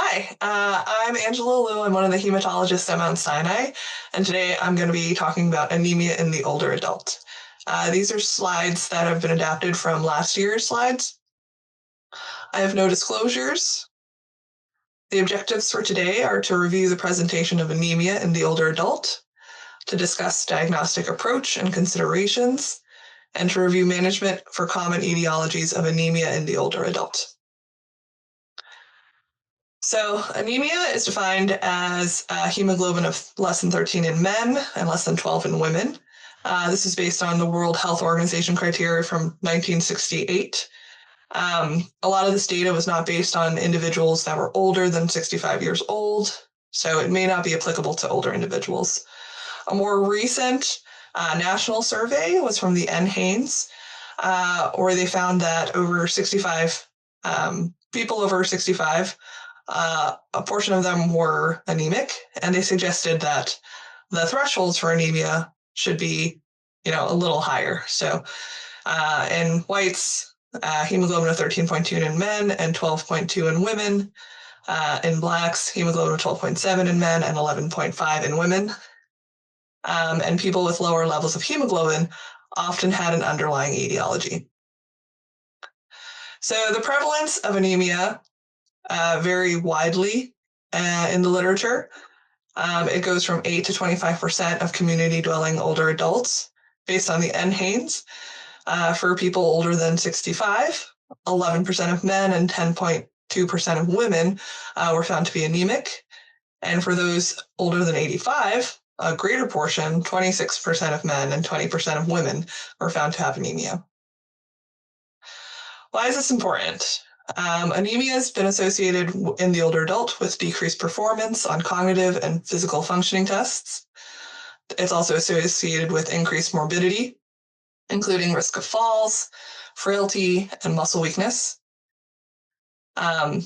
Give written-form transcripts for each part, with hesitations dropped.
Hi, I'm Angela Liu. I'm one of the hematologists at Mount Sinai, and today I'm going to be talking about anemia in the older adult. These are slides that have been adapted from last year's slides. I have no disclosures. The objectives for today are to review the presentation of anemia in the older adult, to discuss diagnostic approach and considerations, and to review management for common etiologies of anemia in the older adult. So anemia is defined as hemoglobin of less than 13 in men and less than 12 in women. This is based on the World Health Organization criteria from 1968. A lot of this data was not based on individuals that were older than 65 years old, so it may not be applicable to older individuals. A more recent national survey was from the NHANES, where they found that over 65 people over 65, a portion of them were anemic, and they suggested that the thresholds for anemia should be, a little higher. So in whites, hemoglobin of 13.2 in men and 12.2 in women. In blacks, hemoglobin of 12.7 in men and 11.5 in women. And people with lower levels of hemoglobin often had an underlying etiology. So the prevalence of anemia vary widely in the literature. It goes from 8 to 25% of community-dwelling older adults based on the NHANES. For people older than 65, 11% of men and 10.2% of women were found to be anemic. And for those older than 85, a greater portion, 26% of men and 20% of women, were found to have anemia. Why is this important? Anemia has been associated in the older adult with decreased performance on cognitive and physical functioning tests. It's also associated with increased morbidity, including risk of falls, frailty, and muscle weakness. And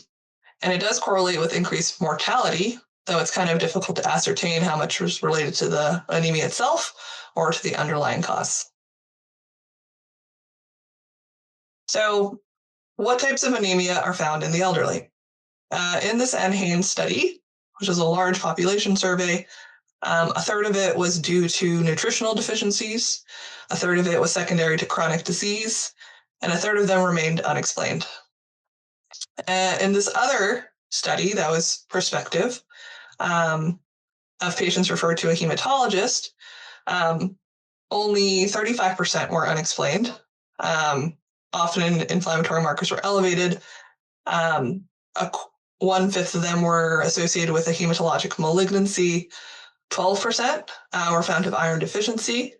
it does correlate with increased mortality, though it's kind of difficult to ascertain how much was related to the anemia itself or to the underlying cause. So, what types of anemia are found in the elderly? In this NHANES study, which is a large population survey, a third of it was due to nutritional deficiencies, a third of it was secondary to chronic disease, and a third of them remained unexplained. In this other study that was prospective, of patients referred to a hematologist, only 35% were unexplained. Often inflammatory markers were elevated. 1/5 of them were associated with a hematologic malignancy. 12% were found to have iron deficiency.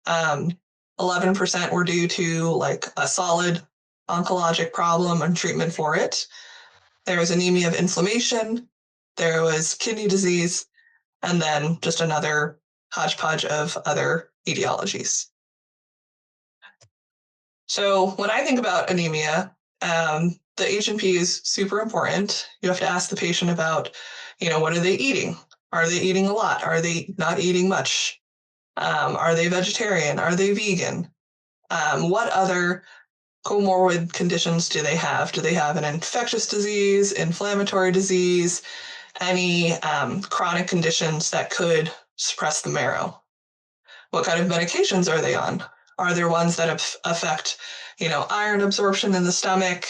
11% were due to like a solid oncologic problem and treatment for it. There was anemia of inflammation. There was kidney disease, and then just another hodgepodge of other etiologies. So when I think about anemia, the H&P is super important. You have to ask the patient about, what are they eating? Are they eating a lot? Are they not eating much? Are they vegetarian? Are they vegan? What other comorbid conditions do they have? Do they have an infectious disease, inflammatory disease, any chronic conditions that could suppress the marrow? What kind of medications are they on? Are there ones that affect, iron absorption in the stomach?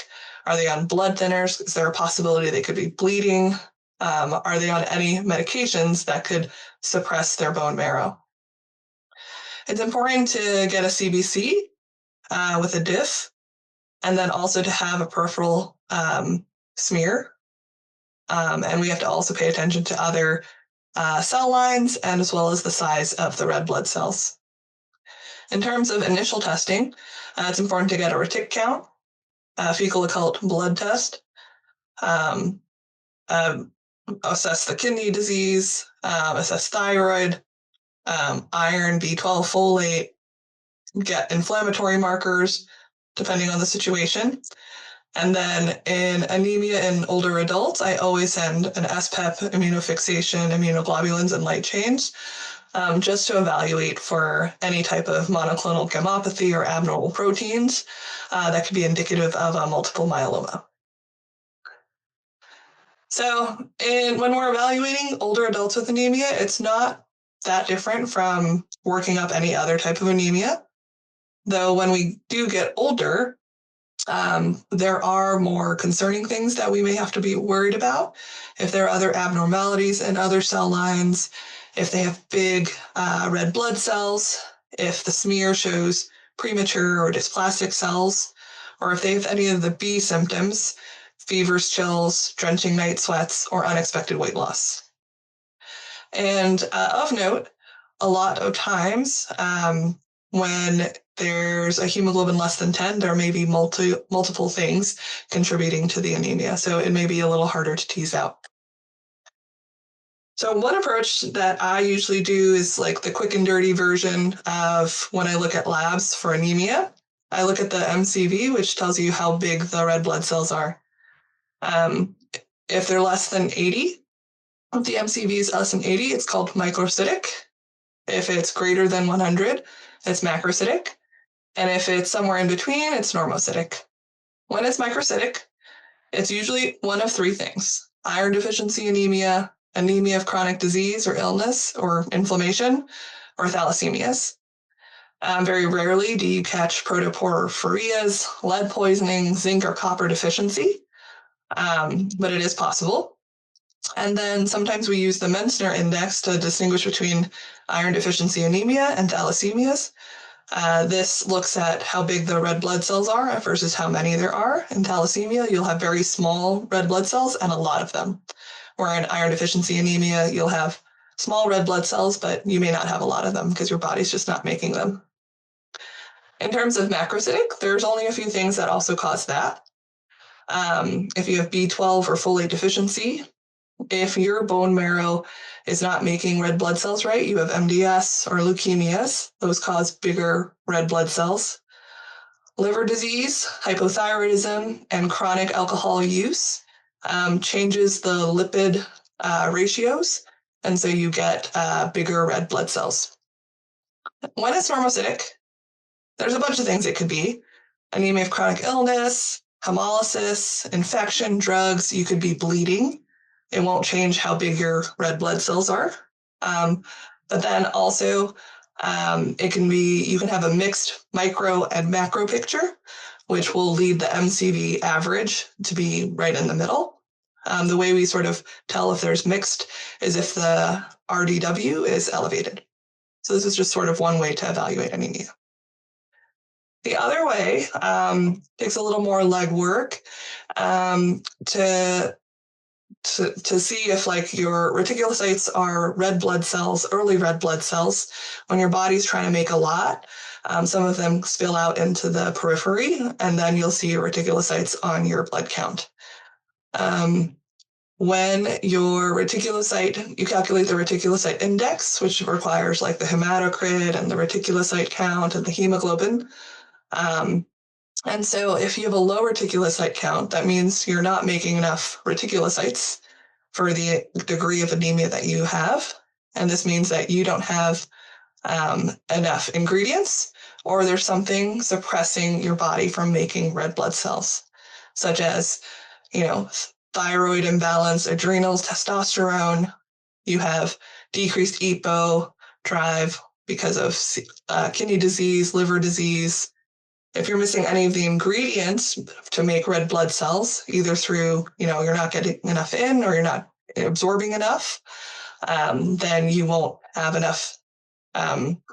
Are they on blood thinners? Is there a possibility they could be bleeding? Are they on any medications that could suppress their bone marrow? It's important to get a CBC with a diff, and then also to have a peripheral smear. And we have to also pay attention to other cell lines and as well as the size of the red blood cells. In terms of initial testing, it's important to get a retic count, fecal occult blood test, assess the kidney disease, assess thyroid, iron, B12, folate, get inflammatory markers, depending on the situation. And then in anemia in older adults, I always send an SPEP, immunofixation, immunoglobulins, and light chains, just to evaluate for any type of monoclonal gammopathy or abnormal proteins that could be indicative of a multiple myeloma. So when we're evaluating older adults with anemia, it's not that different from working up any other type of anemia. Though when we do get older, there are more concerning things that we may have to be worried about. If there are other abnormalities in other cell lines, if they have big red blood cells, if the smear shows premature or dysplastic cells, or if they have any of the B symptoms, fevers, chills, drenching night sweats, or unexpected weight loss. And of note, a lot of times when there's a hemoglobin less than 10, there may be multiple things contributing to the anemia. So it may be a little harder to tease out. So one approach that I usually do is like the quick and dirty version of when I look at labs for anemia. I look at the MCV, which tells you how big the red blood cells are. If they're less than 80, if the MCV is less than 80, it's called microcytic. If it's greater than 100, it's macrocytic. And if it's somewhere in between, it's normocytic. When it's microcytic, it's usually one of three things: iron deficiency anemia, anemia of chronic disease or illness or inflammation, or thalassemias. Very rarely do you catch protoporphyrias, lead poisoning, zinc or copper deficiency, but it is possible. And then sometimes we use the Mentzner index to distinguish between iron deficiency anemia and thalassemias. This looks at how big the red blood cells are versus how many there are. In thalassemia, you'll have very small red blood cells and a lot of them. Where in iron deficiency anemia, you'll have small red blood cells, but you may not have a lot of them because your body's just not making them. In terms of macrocytic, there's only a few things that also cause that. If you have B12 or folate deficiency, if your bone marrow is not making red blood cells right, you have MDS or leukemias. Those cause bigger red blood cells. Liver disease, hypothyroidism, and chronic alcohol use changes the lipid ratios, and so you get bigger red blood cells. When it's normocytic, there's a bunch of things it could be: anemia of chronic illness, hemolysis, infection, drugs. You could be bleeding. It won't change how big your red blood cells are. But then also, it can be, you can have a mixed micro and macro picture, which will lead the MCV average to be right in the middle. The way we sort of tell if there's mixed is if the RDW is elevated. So this is just sort of one way to evaluate anemia. The other way takes a little more legwork to see if like your reticulocytes are red blood cells, early red blood cells. When your body's trying to make a lot, some of them spill out into the periphery, and then you'll see reticulocytes on your blood count. When your reticulocyte, you calculate the reticulocyte index, which requires like the hematocrit and the reticulocyte count and the hemoglobin. And so if you have a low reticulocyte count, that means you're not making enough reticulocytes for the degree of anemia that you have. And this means that you don't have enough ingredients, or there's something suppressing your body from making red blood cells, such as, thyroid imbalance, adrenals, testosterone. You have decreased EPO drive because of kidney disease, liver disease. If you're missing any of the ingredients to make red blood cells, either through, you're not getting enough in or you're not absorbing enough, then you won't have enough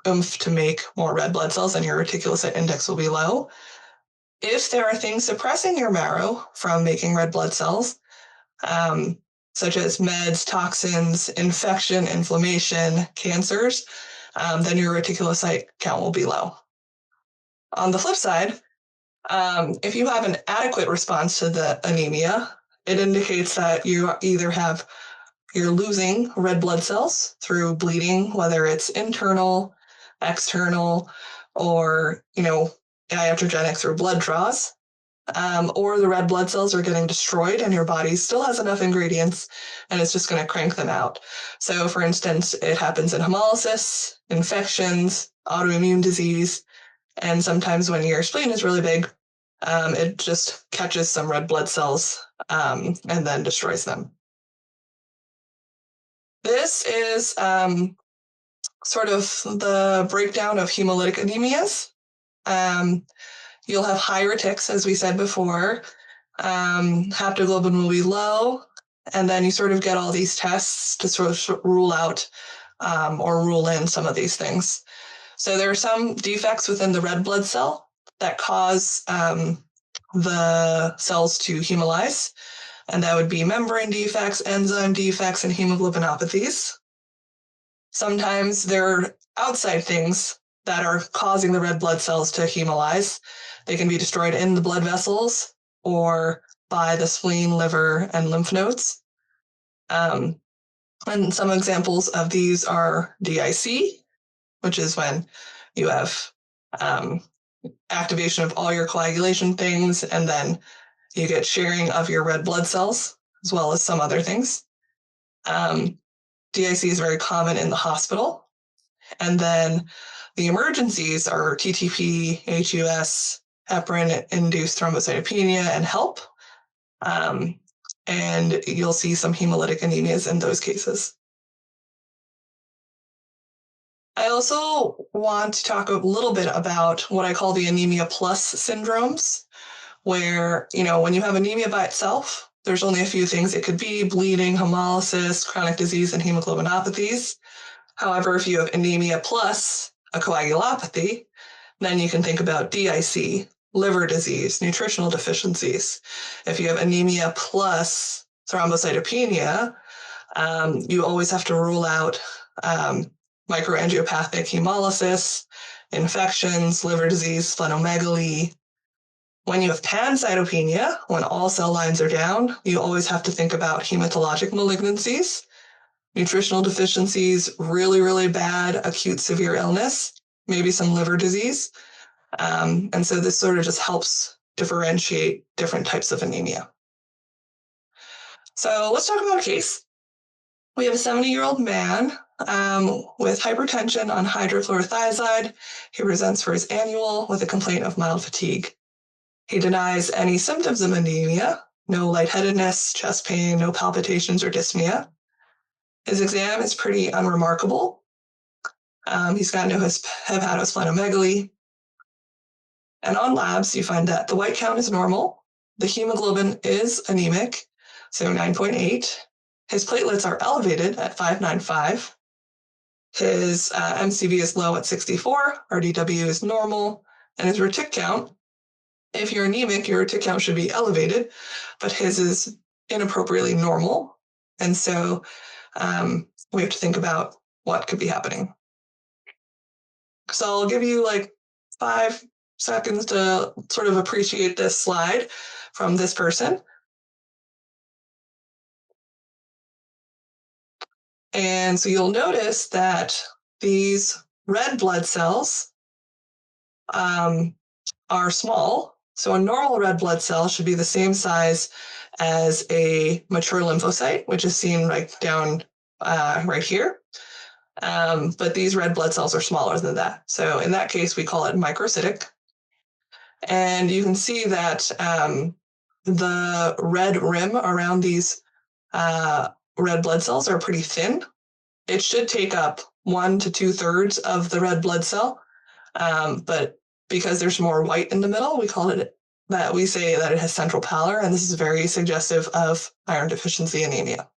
oomph to make more red blood cells and your reticulocyte index will be low. If there are things suppressing your marrow from making red blood cells, such as meds, toxins, infection, inflammation, cancers, then your reticulocyte count will be low. On the flip side, if you have an adequate response to the anemia, it indicates that you're losing red blood cells through bleeding, whether it's internal, external, or, iatrogenic through blood draws, or the red blood cells are getting destroyed and your body still has enough ingredients and it's just going to crank them out. So, for instance, it happens in hemolysis, infections, autoimmune disease, and sometimes when your spleen is really big, it just catches some red blood cells and then destroys them. This is sort of the breakdown of hemolytic anemias. You'll have higher ticks, as we said before. Haptoglobin will be low, and then you sort of get all these tests to sort of rule out or rule in some of these things. So there are some defects within the red blood cell that cause the cells to hemolyze, and that would be membrane defects, enzyme defects, and hemoglobinopathies. Sometimes there are outside things that are causing the red blood cells to hemolyze. They can be destroyed in the blood vessels or by the spleen, liver, and lymph nodes. And some examples of these are DIC, which is when you have activation of all your coagulation things, and then you get sharing of your red blood cells, as well as some other things. DIC is very common in the hospital. And then the emergencies are TTP, HUS, heparin-induced thrombocytopenia, and HELP. And you'll see some hemolytic anemias in those cases. I also want to talk a little bit about what I call the anemia plus syndromes, where, when you have anemia by itself, there's only a few things it could be: bleeding, hemolysis, chronic disease, and hemoglobinopathies. However, if you have anemia plus a coagulopathy, then you can think about DIC, liver disease, nutritional deficiencies. If you have anemia plus thrombocytopenia, you always have to rule out microangiopathic hemolysis, infections, liver disease, splenomegaly. When you have pancytopenia, when all cell lines are down, you always have to think about hematologic malignancies, nutritional deficiencies, really, really bad acute severe illness, maybe some liver disease. And so this sort of just helps differentiate different types of anemia. So let's talk about a case. We have a 70-year-old man with hypertension on hydrochlorothiazide. He presents for his annual with a complaint of mild fatigue. He denies any symptoms of anemia: no lightheadedness, chest pain, no palpitations or dyspnea. His exam is pretty unremarkable. He's got no hepatosplenomegaly. And on labs, you find that the white count is normal. The hemoglobin is anemic, so 9.8. His platelets are elevated at 595. His MCV is low at 64. RDW is normal. And his retic count, if you're anemic, your retic count should be elevated, but his is inappropriately normal. And so we have to think about what could be happening. So I'll give you like 5 seconds to sort of appreciate this slide from this person. And so you'll notice that these red blood cells are small. So a normal red blood cell should be the same size as a mature lymphocyte, which is seen right down right here. But these red blood cells are smaller than that. So in that case, we call it microcytic. And you can see that the red rim around these red blood cells are pretty thin. It should take up 1 to 2/3 of the red blood cell. But because there's more white in the middle, we say that it has central pallor, and this is very suggestive of iron deficiency anemia.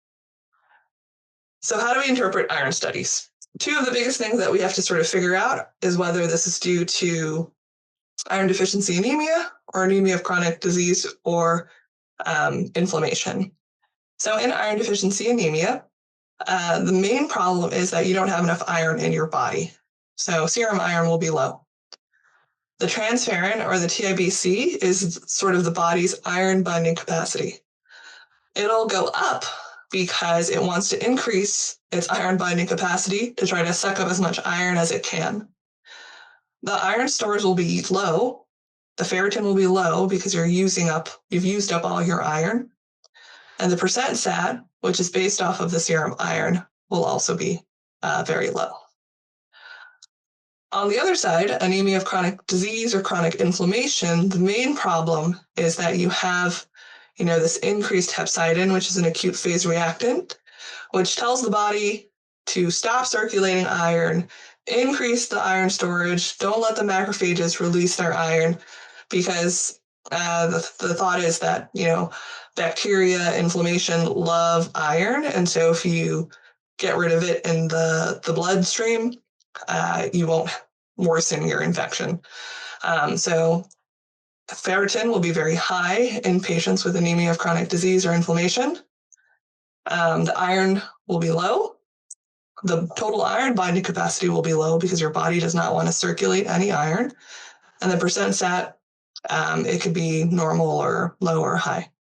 So how do we interpret iron studies? 2 of the biggest things that we have to sort of figure out is whether this is due to iron deficiency anemia or anemia of chronic disease or inflammation. So in iron deficiency anemia, the main problem is that you don't have enough iron in your body. So serum iron will be low. The transferrin, or the TIBC, is sort of the body's iron binding capacity. It'll go up because it wants to increase its iron binding capacity to try to suck up as much iron as it can. The iron stores will be low. The ferritin will be low because you've used up all your iron. And the percent SAT, which is based off of the serum iron, will also be very low. On the other side, anemia of chronic disease or chronic inflammation, the main problem is that you have, this increased hepcidin, which is an acute phase reactant, which tells the body to stop circulating iron, increase the iron storage, don't let the macrophages release their iron, because the thought is that, bacteria, inflammation love iron. And so if you get rid of it in the bloodstream, you won't worsen your infection. So ferritin will be very high in patients with anemia of chronic disease or inflammation. The iron will be low. The total iron binding capacity will be low because your body does not want to circulate any iron. And the percent sat, it could be normal or low or high.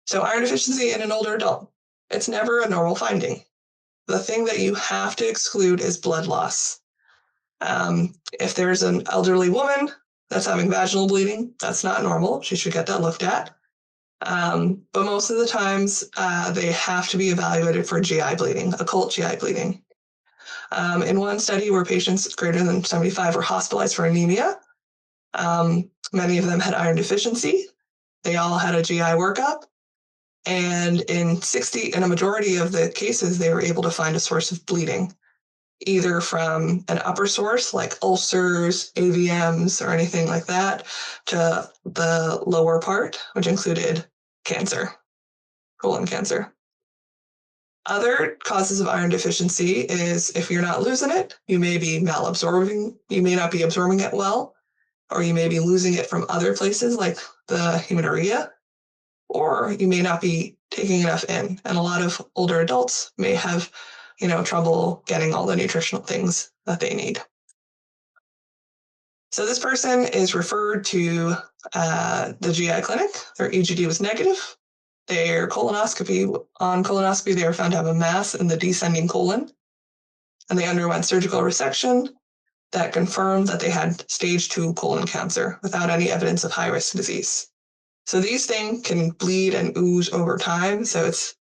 So iron deficiency in an older adult, it's never a normal finding. The thing that you have to exclude is blood loss. If there's an elderly woman that's having vaginal bleeding, that's not normal. She should get that looked at. But most of the times, they have to be evaluated for GI bleeding, occult GI bleeding. In one study where patients greater than 75 were hospitalized for anemia, many of them had iron deficiency. They all had a GI workup. And in a majority of the cases, they were able to find a source of bleeding, either from an upper source like ulcers, AVMs, or anything like that, to the lower part, which included cancer, colon cancer. Other causes of iron deficiency is if you're not losing it, you may be malabsorbing, you may not be absorbing it well, or you may be losing it from other places like the hematuria, or you may not be taking enough in. And a lot of older adults may have, trouble getting all the nutritional things that they need. So this person is referred to the GI clinic. Their EGD was negative. Their colonoscopy, they were found to have a mass in the descending colon, and they underwent surgical resection that confirmed that they had stage 2 colon cancer without any evidence of high-risk disease. So these things can bleed and ooze over time. So it's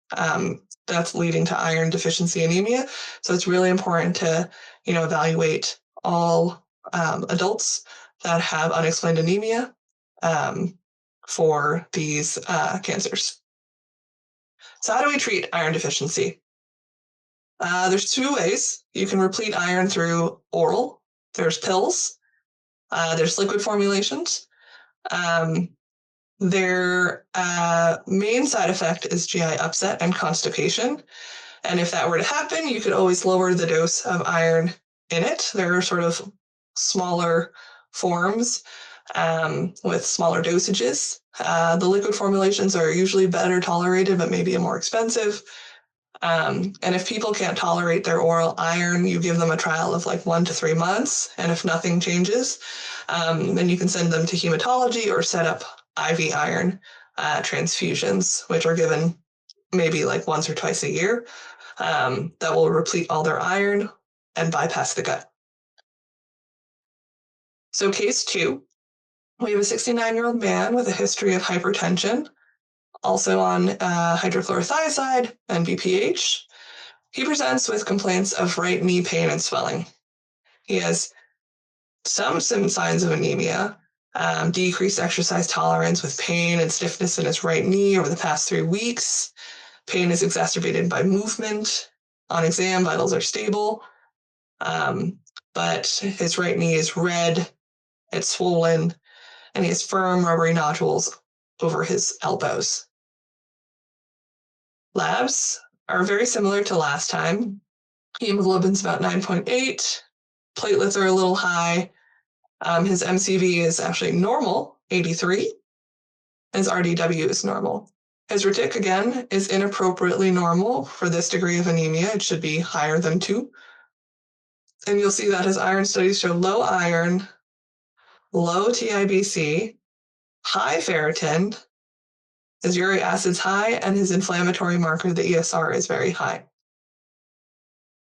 that's leading to iron deficiency anemia. So it's really important to, evaluate all adults that have unexplained anemia for these cancers. So how do we treat iron deficiency? There's 2 ways. You can replete iron through oral. There's pills. There's liquid formulations. Their main side effect is GI upset and constipation. And if that were to happen, you could always lower the dose of iron in it. There are sort of smaller forms with smaller dosages. The liquid formulations are usually better tolerated, but maybe more expensive. And if people can't tolerate their oral iron, you give them a trial of like 1 to 3 months. And if nothing changes, then you can send them to hematology or set up IV iron transfusions, which are given maybe like once or twice a year, that will replete all their iron and bypass the gut. So case 2, we have a 69-year-old man with a history of hypertension, also on hydrochlorothiazide and BPH. He presents with complaints of right knee pain and swelling. He has some signs of anemia, decreased exercise tolerance with pain and stiffness in his right knee over the past 3 weeks. Pain is exacerbated by movement. On exam, vitals are stable, but his right knee is red, it's swollen, and he has firm rubbery nodules over his elbows. Labs are very similar to last time. Hemoglobin's about 9.8. Platelets are a little high. His MCV is actually normal, 83. His RDW is normal. His retic, again, is inappropriately normal for this degree of anemia. It should be higher than 2. And you'll see that his iron studies show low iron, low TIBC, high ferritin, his uric acid's high, and his inflammatory marker, the ESR, is very high.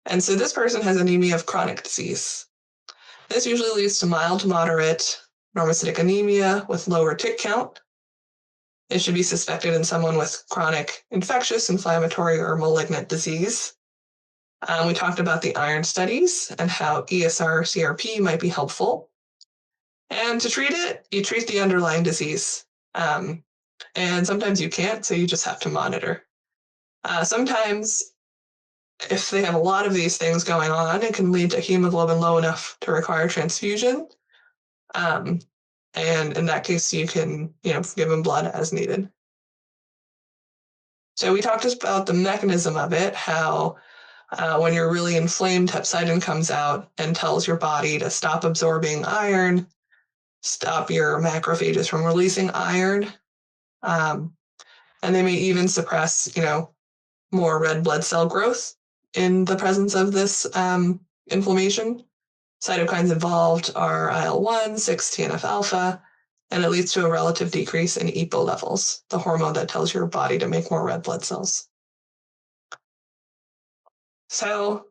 And so this person has anemia of chronic disease. This usually leads to mild to moderate normocytic anemia with low retic count. It should be suspected in someone with chronic infectious, inflammatory, or malignant disease. We talked about the iron studies and how ESR CRP might be helpful. And to treat it, you treat the underlying disease. And sometimes you can't, so you just have to monitor. Sometimes, if they have a lot of these things going on, it can lead to hemoglobin low enough to require transfusion. And in that case, you can, give them blood as needed. So we talked about the mechanism of it, how when you're really inflamed, hepcidin comes out and tells your body to stop absorbing iron, stop your macrophages from releasing iron, and they may even suppress, more red blood cell growth in the presence of this inflammation. Cytokines involved are IL-1, 6 TNF-alpha, and it leads to a relative decrease in EPO levels, the hormone that tells your body to make more red blood cells. So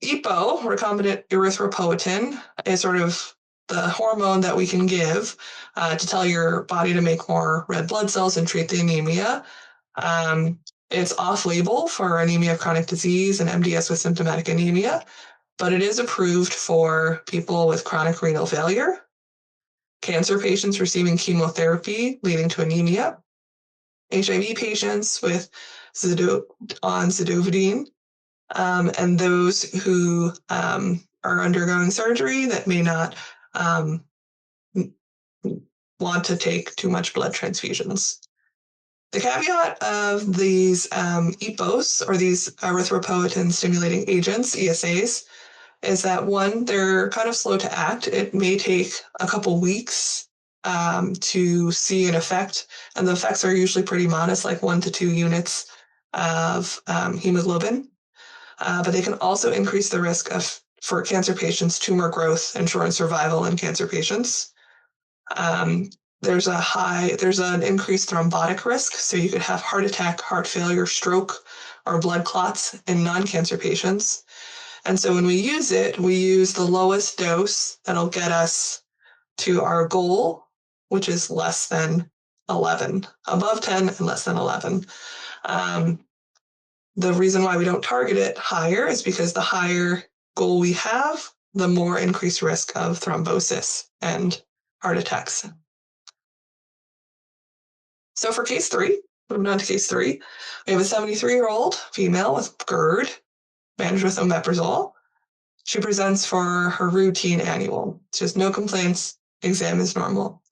EPO, recombinant erythropoietin, is sort of the hormone that we can give to tell your body to make more red blood cells and treat the anemia. It's off-label for anemia of chronic disease and MDS with symptomatic anemia, but it is approved for people with chronic renal failure, cancer patients receiving chemotherapy leading to anemia, HIV patients with zidovudine, and those who are undergoing surgery that may not want to take too much blood transfusions. The caveat of these EPOs, or these erythropoietin stimulating agents, ESAs, is that one, they're kind of slow to act. It may take a couple weeks to see an effect, and the effects are usually pretty modest, like 1 to 2 units of hemoglobin. But they can also increase the risk for cancer patients, tumor growth, and shorten survival in cancer patients. There's an increased thrombotic risk, so you could have heart attack, heart failure, stroke, or blood clots in non-cancer patients. And so when we use it, we use the lowest dose that'll get us to our goal, which is less than 11, above 10 and less than 11. The reason why we don't target it higher is because the higher goal we have, the more increased risk of thrombosis and heart attacks. So for case 3, moving on to case 3, we have a 73-year-old female with GERD, managed with omeprazole. She presents for her routine annual. She has no complaints. Exam is normal.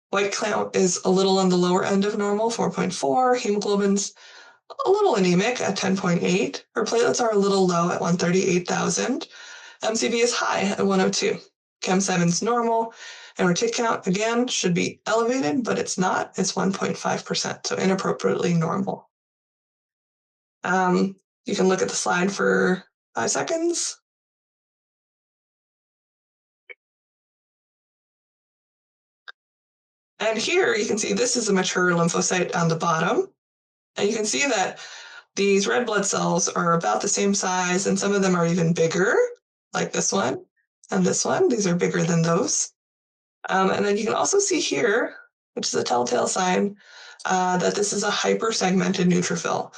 White count is a little on the lower end of normal, 4.4. Hemoglobin's a little anemic at 10.8. Her platelets are a little low at 138,000. MCV is high at 102. Chem7's normal. And her tick count, again, should be elevated, but it's not. It's 1.5%, so inappropriately normal. You can look at the slide for 5 seconds. And here you can see this is a mature lymphocyte on the bottom. And you can see that these red blood cells are about the same size, and some of them are even bigger, like this one and this one. These are bigger than those. And then you can also see here, which is a telltale sign, that this is a hypersegmented neutrophil.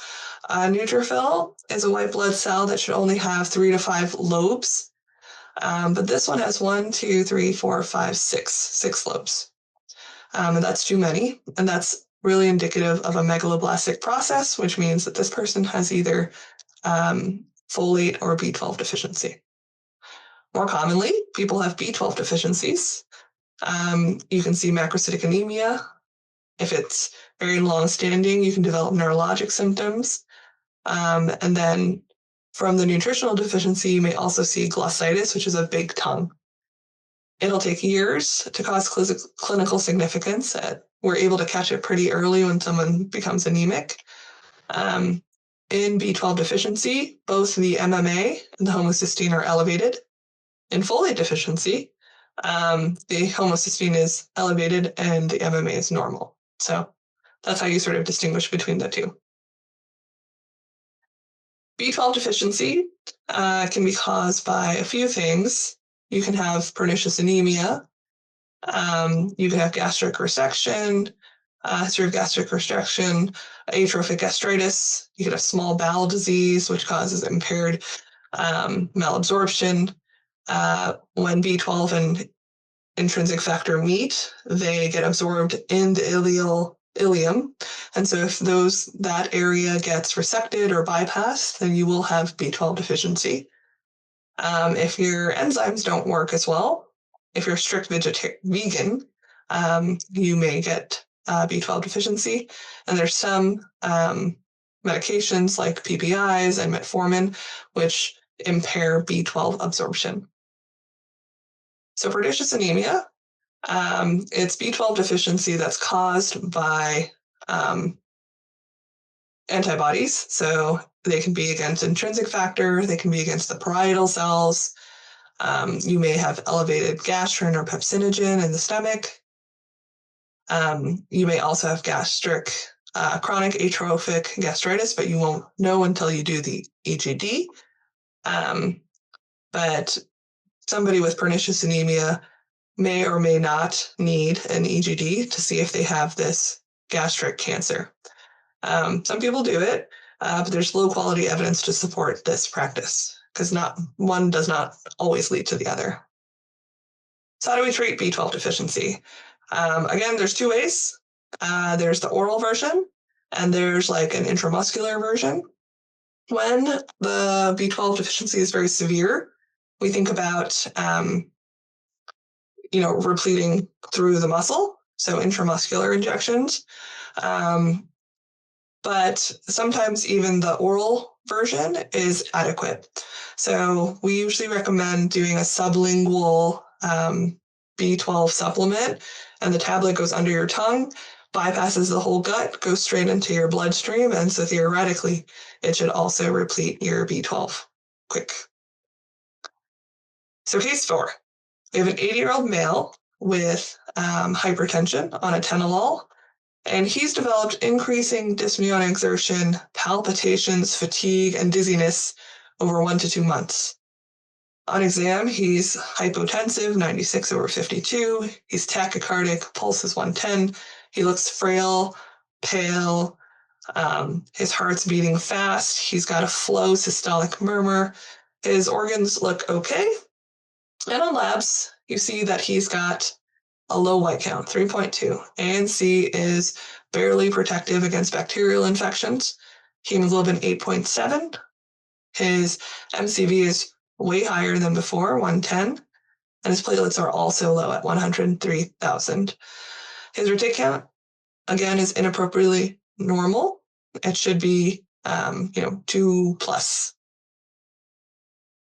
A neutrophil is a white blood cell that should only have 3 to 5 lobes, but this one has 1, 2, 3, 4, 5, 6 lobes. And that's too many, and that's really indicative of a megaloblastic process, which means that this person has either folate or B12 deficiency. More commonly, people have B12 deficiencies. You can see macrocytic anemia. If it's very long-standing, you can develop neurologic symptoms. And then from the nutritional deficiency, you may also see glossitis, which is a big tongue. It'll take years to cause clinical significance. We're able to catch it pretty early when someone becomes anemic. In B12 deficiency, both the MMA and the homocysteine are elevated. In folate deficiency, the homocysteine is elevated and the MMA is normal. So that's how you sort of distinguish between the two. B12 deficiency can be caused by a few things. You can have pernicious anemia. You can have gastric resection, history of gastric resection, atrophic gastritis. You could have small bowel disease, which causes impaired malabsorption. When B12 and intrinsic factor meet, they get absorbed in the ileal ileum. And so if that area gets resected or bypassed, then you will have B12 deficiency. If your enzymes don't work as well, if you're a strict vegan, you may get B12 deficiency. And there's some medications like PPIs and metformin, which impair B12 absorption. So pernicious anemia, it's B12 deficiency that's caused by antibodies. So they can be against intrinsic factor, they can be against the parietal cells. You may have elevated gastrin or pepsinogen in the stomach. You may also have chronic atrophic gastritis, but you won't know until you do the EGD. But somebody with pernicious anemia may or may not need an EGD to see if they have this gastric cancer. Some people do it, but there's low quality evidence to support this practice because one does not always lead to the other. So how do we treat B12 deficiency? Again, there's two ways. There's the oral version, and there's like an intramuscular version. When the B12 deficiency is very severe, we think about repleting through the muscle, so intramuscular injections. But sometimes even the oral version is adequate. So we usually recommend doing a sublingual B12 supplement, and the tablet goes under your tongue, bypasses the whole gut, goes straight into your bloodstream, and so theoretically, it should also replete your B12 quick. So case 4, we have an 80-year-old male with hypertension on atenolol, and he's developed increasing dyspnea on exertion, palpitations, fatigue, and dizziness over 1 to 2 months. On exam, he's hypotensive, 96/52. He's tachycardic, pulse is 110. He looks frail, pale. His heart's beating fast. He's got a flow systolic murmur. His organs look okay. And on labs, you see that he's got a low white count, 3.2. ANC is barely protective against bacterial infections. Hemoglobin 8.7. His MCV is way higher than before, 110. And his platelets are also low at 103,000. His retic count, again, is inappropriately normal. It should be, 2 plus.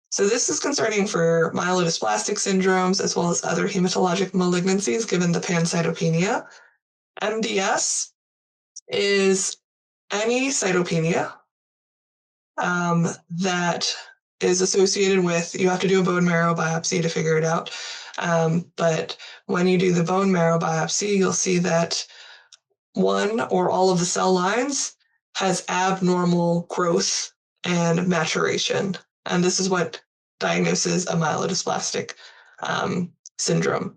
So this is concerning for myelodysplastic syndromes as well as other hematologic malignancies given the pancytopenia. MDS is any cytopenia that is associated with, you have to do a bone marrow biopsy to figure it out. But when you do the bone marrow biopsy, you'll see that one or all of the cell lines has abnormal growth and maturation. And this is what diagnoses a myelodysplastic syndrome.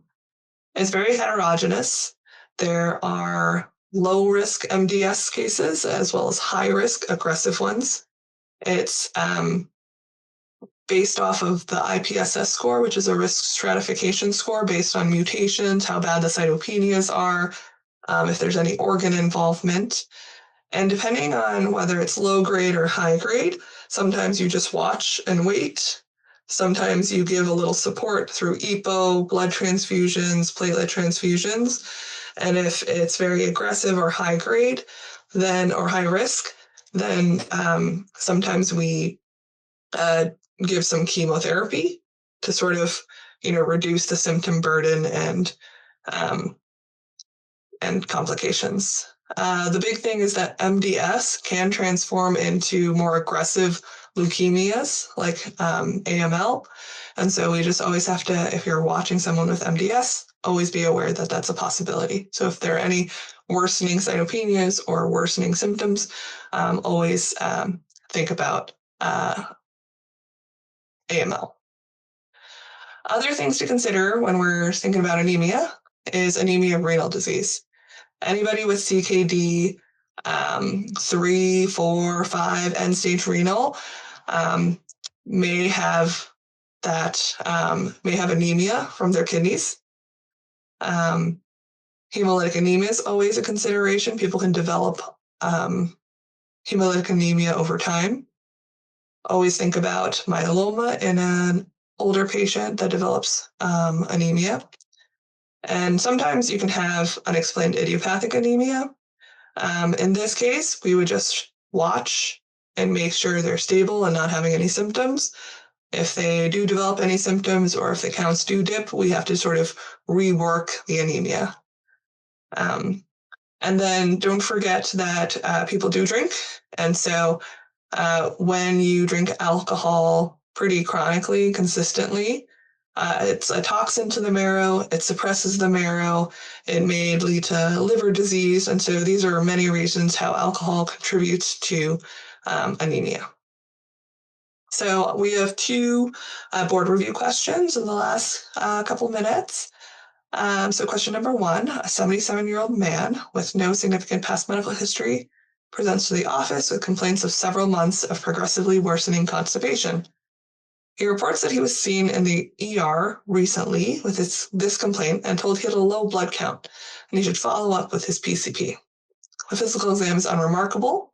It's very heterogeneous. There are low-risk MDS cases as well as high-risk aggressive ones. It's based off of the IPSS score, which is a risk stratification score based on mutations, how bad the cytopenias are, if there's any organ involvement. And depending on whether it's low grade or high grade, sometimes you just watch and wait. Sometimes you give a little support through EPO, blood transfusions, platelet transfusions. And if it's very aggressive or high grade, or high risk, then sometimes we give some chemotherapy to sort of, reduce the symptom burden and complications. The big thing is that MDS can transform into more aggressive leukemias like AML. And so we just always have to, if you're watching someone with MDS, always be aware that that's a possibility. So if there are any worsening cytopenias or worsening symptoms, always think about AML. Other things to consider when we're thinking about anemia is anemia of renal disease. Anybody with CKD 3, 4, 5, end-stage renal may have anemia from their kidneys. Hemolytic anemia is always a consideration. People can develop hemolytic anemia over time. Always think about myeloma in an older patient that develops anemia. And sometimes you can have unexplained idiopathic anemia. In this case, we would just watch and make sure they're stable and not having any symptoms. If they do develop any symptoms or if the counts do dip, we have to sort of rework the anemia. And then don't forget that people do drink. And so when you drink alcohol pretty chronically, consistently, it's a toxin to the marrow, it suppresses the marrow, it may lead to liver disease. And so these are many reasons how alcohol contributes to anemia. So we have two board review questions in the last couple minutes. So question number 1, a 77-year-old man with no significant past medical history presents to the office with complaints of several months of progressively worsening constipation. He reports that he was seen in the ER recently with this complaint and told he had a low blood count and he should follow up with his PCP. The physical exam is unremarkable,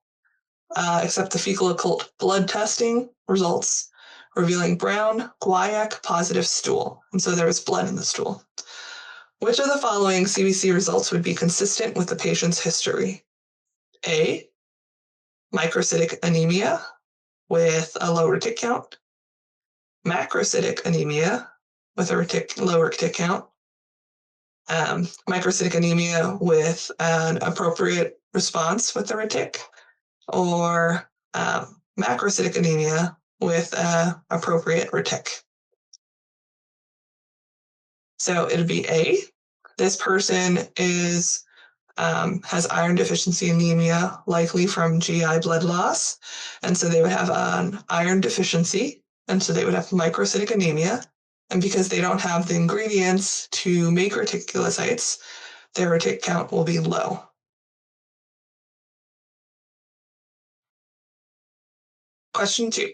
except the fecal occult blood testing results revealing brown guaiac positive stool. And so there was blood in the stool. Which of the following CBC results would be consistent with the patient's history? A, microcytic anemia with a low retic count, macrocytic anemia with a low retic count, microcytic anemia with an appropriate response with the retic, or macrocytic anemia with an appropriate retic. So it'd be A. This person has iron deficiency anemia, likely from GI blood loss. And so they would have an iron deficiency, and so they would have microcytic anemia. And because they don't have the ingredients to make reticulocytes, their retic count will be low. Question 2.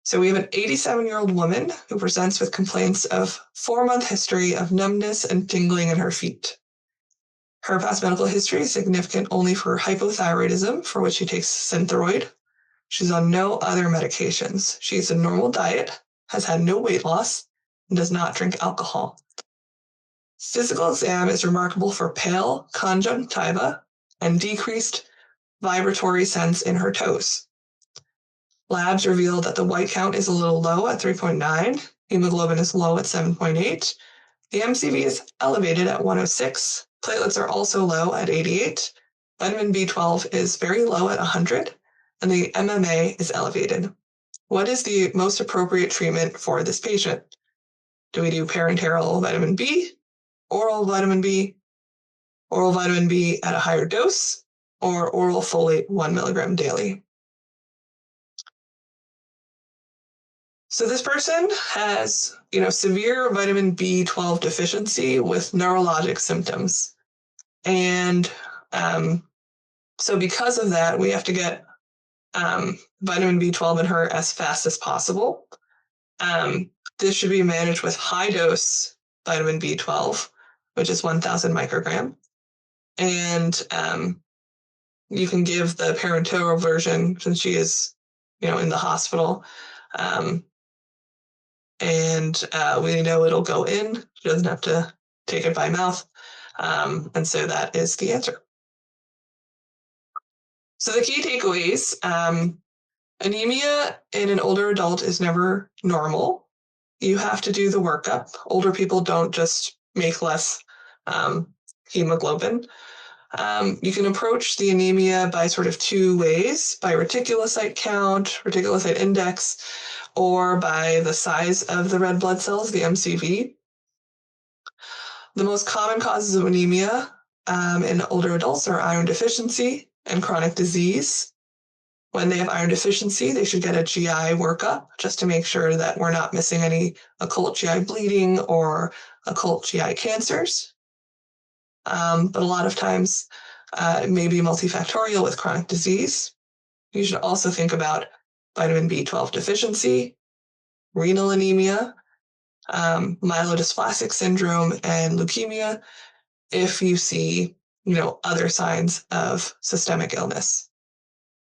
So we have an 87-year-old woman who presents with complaints of 4-month history of numbness and tingling in her feet. Her past medical history is significant only for hypothyroidism, for which she takes Synthroid. She's on no other medications. She eats a normal diet, has had no weight loss, and does not drink alcohol. Physical exam is remarkable for pale conjunctiva and decreased vibratory sense in her toes. Labs reveal that the white count is a little low at 3.9, hemoglobin is low at 7.8, the MCV is elevated at 106, platelets are also low at 88, vitamin B12 is very low at 100, and the MMA is elevated. What is the most appropriate treatment for this patient? Do we do parenteral vitamin B, oral vitamin B at a higher dose, or oral folate 1 milligram daily? So this person has, severe vitamin B12 deficiency with neurologic symptoms. And so because of that, we have to get vitamin B12 in her as fast as possible. This should be managed with high-dose vitamin B12, which is 1,000 microgram. And you can give the parenteral version since she is, in the hospital. And we know it'll go in. She doesn't have to take it by mouth. And so that is the answer. So the key takeaways, anemia in an older adult is never normal. You have to do the workup. Older people don't just make less hemoglobin. You can approach the anemia by sort of 2 ways, by reticulocyte count, reticulocyte index, or by the size of the red blood cells, the MCV. The most common causes of anemia in older adults are iron deficiency and chronic disease. When they have iron deficiency, they should get a GI workup just to make sure that we're not missing any occult GI bleeding or occult GI cancers. But a lot of times it may be multifactorial with chronic disease. You should also think about vitamin B12 deficiency, renal anemia, myelodysplastic syndrome, and leukemia. if you see, other signs of systemic illness.